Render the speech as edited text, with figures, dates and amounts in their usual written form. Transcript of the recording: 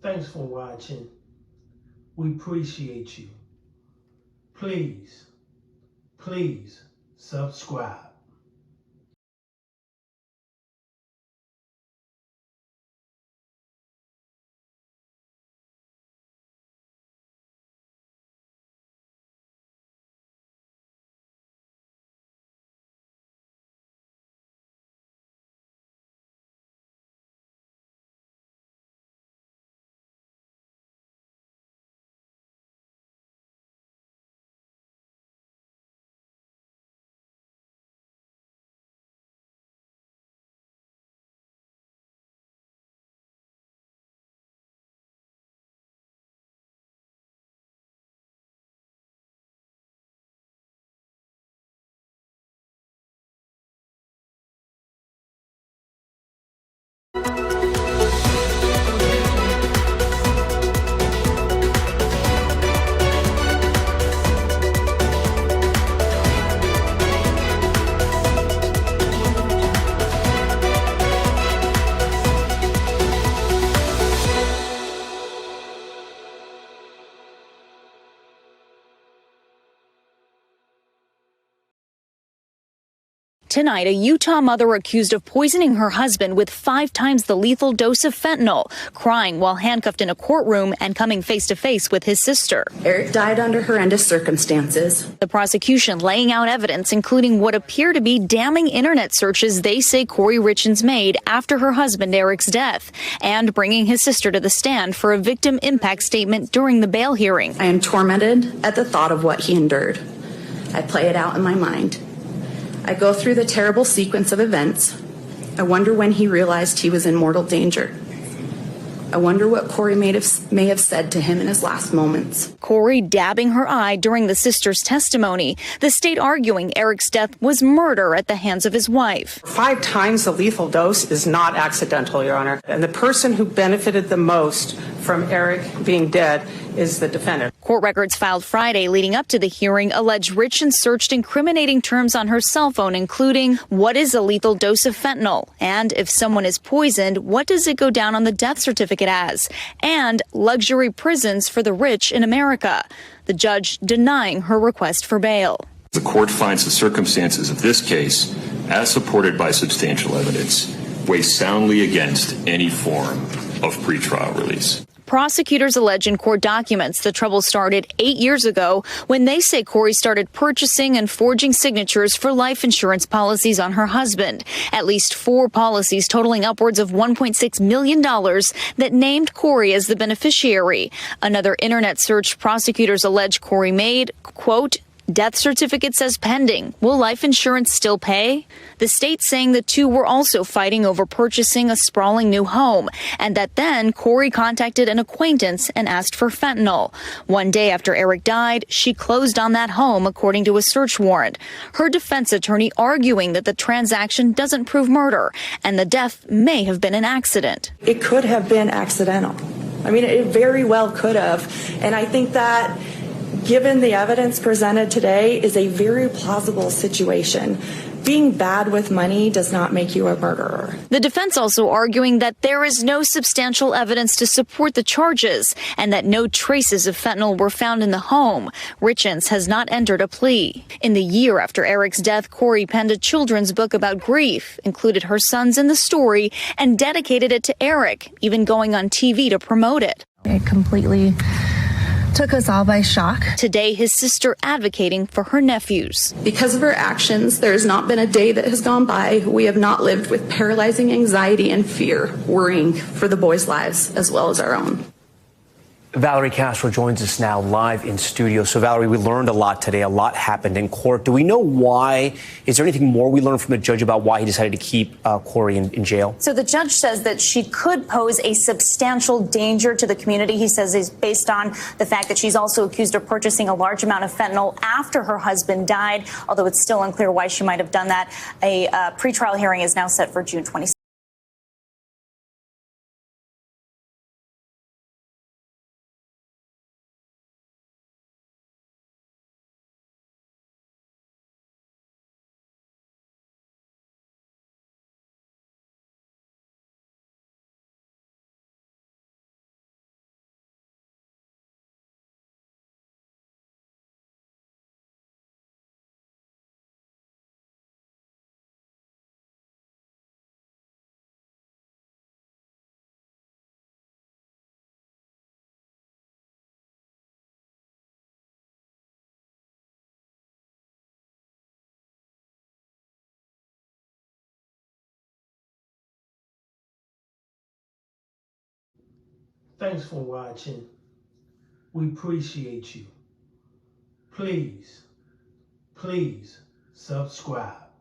Thanks for watching. We appreciate you. Please, please subscribe. Tonight, a Utah mother accused of poisoning her husband with 5 times the lethal dose of fentanyl, crying while handcuffed in a courtroom and coming face to face with his sister. Eric died under horrendous circumstances. The prosecution laying out evidence, including what appear to be damning internet searches they say Kouri Richins made after her husband Eric's death, and bringing his sister to the stand for a victim impact statement during the bail hearing. I am tormented at the thought of what he endured. I play it out in my mind. I go through the terrible sequence of events. I wonder when he realized he was in mortal danger. I wonder what Kouri may have said to him in his last moments. Kouri dabbing her eye during the sister's testimony, the state arguing Eric's death was murder at the hands of his wife. 5 times the lethal dose is not accidental, Your Honor. And the person who benefited the most from Eric being dead is the defendant. Court records filed Friday leading up to the hearing allege Richins searched incriminating terms on her cell phone, including what is a lethal dose of fentanyl, and if someone is poisoned, what does it go down on the death certificate as, and luxury prisons for the rich in America. The judge denying her request for bail. The court finds the circumstances of this case, as supported by substantial evidence, weigh soundly against any form of pretrial release. Prosecutors allege in court documents the trouble started 8 years ago when they say Kouri started purchasing and forging signatures for life insurance policies on her husband. At least 4 policies totaling upwards of $1.6 million that named Kouri as the beneficiary. Another internet search prosecutors allege Kouri made, quote, death certificate says pending. Will life insurance still pay? The state saying the two were also fighting over purchasing a sprawling new home, and that then Kouri contacted an acquaintance and asked for fentanyl. One day after Eric died, she closed on that home, according to a search warrant. Her defense attorney arguing that the transaction doesn't prove murder, and the death may have been an accident. It could have been accidental. I mean, it very well could have. And I think that given the evidence presented today is a very plausible situation. Being bad with money does not make you a murderer. The defense also arguing that there is no substantial evidence to support the charges and that no traces of fentanyl were found in the home. Richins has not entered a plea. In the year after Eric's death, Kouri penned a children's book about grief, included her sons in the story, and dedicated it to Eric, even going on TV to promote it. It completely took us all by shock. Today, his sister advocating for her nephews. Because of her actions, there has not been a day that has gone by we have not lived with paralyzing anxiety and fear, worrying for the boys' lives as well as our own. Valerie Castro joins us now live in studio. So, Valerie, we learned a lot today. A lot happened in court. Do we know why? Is there anything more we learned from the judge about why he decided to keep Kouri in jail? So the judge says that she could pose a substantial danger to the community. He says is based on the fact that she's also accused of purchasing a large amount of fentanyl after her husband died, although it's still unclear why she might have done that. A pretrial hearing is now set for June 26th. Thanks for watching. We appreciate you. Please subscribe.